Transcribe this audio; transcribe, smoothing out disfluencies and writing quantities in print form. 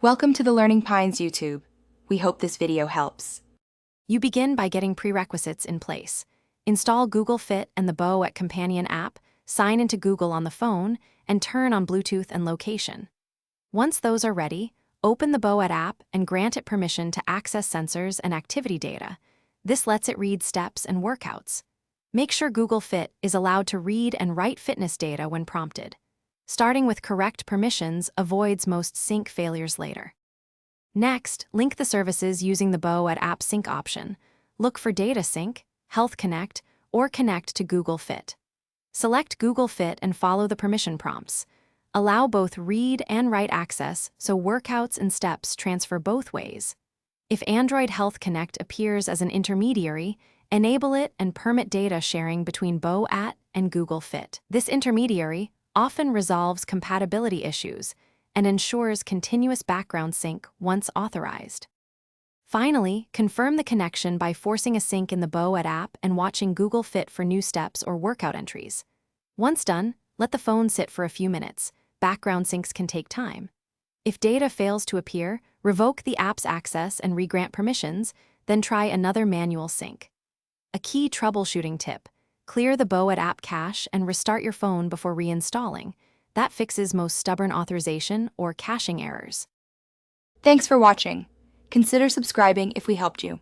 Welcome to the Learning Pines YouTube. We hope this video helps. You begin by getting prerequisites in place. Install Google Fit and the Bow at Companion app, sign into Google on the phone, and turn on Bluetooth and location. Once those are ready, open the Bow at app and grant it permission to access sensors and activity data. This lets it read steps and workouts. Make sure Google Fit is allowed to read and write fitness data when prompted. Starting with correct permissions avoids most sync failures later. Next, link the services using the Bow at App Sync option. Look for Data Sync, Health Connect, or Connect to Google Fit. Select Google Fit and follow the permission prompts. Allow both read and write access so workouts and steps transfer both ways. If Android Health Connect appears as an intermediary, enable it and permit data sharing between Bow at and Google Fit. This intermediary often resolves compatibility issues and ensures continuous background sync once authorized. Finally, confirm the connection by forcing a sync in the Bow at app and watching Google Fit for new steps or workout entries. Once done, let the phone sit for a few minutes. Background syncs can take time. If data fails to appear, revoke the app's access and regrant permissions, then try another manual sync. A key troubleshooting tip: clear the Bow at app cache and restart your phone before reinstalling. That fixes most stubborn authorization or caching errors. Thanks for watching. Consider subscribing if we helped you.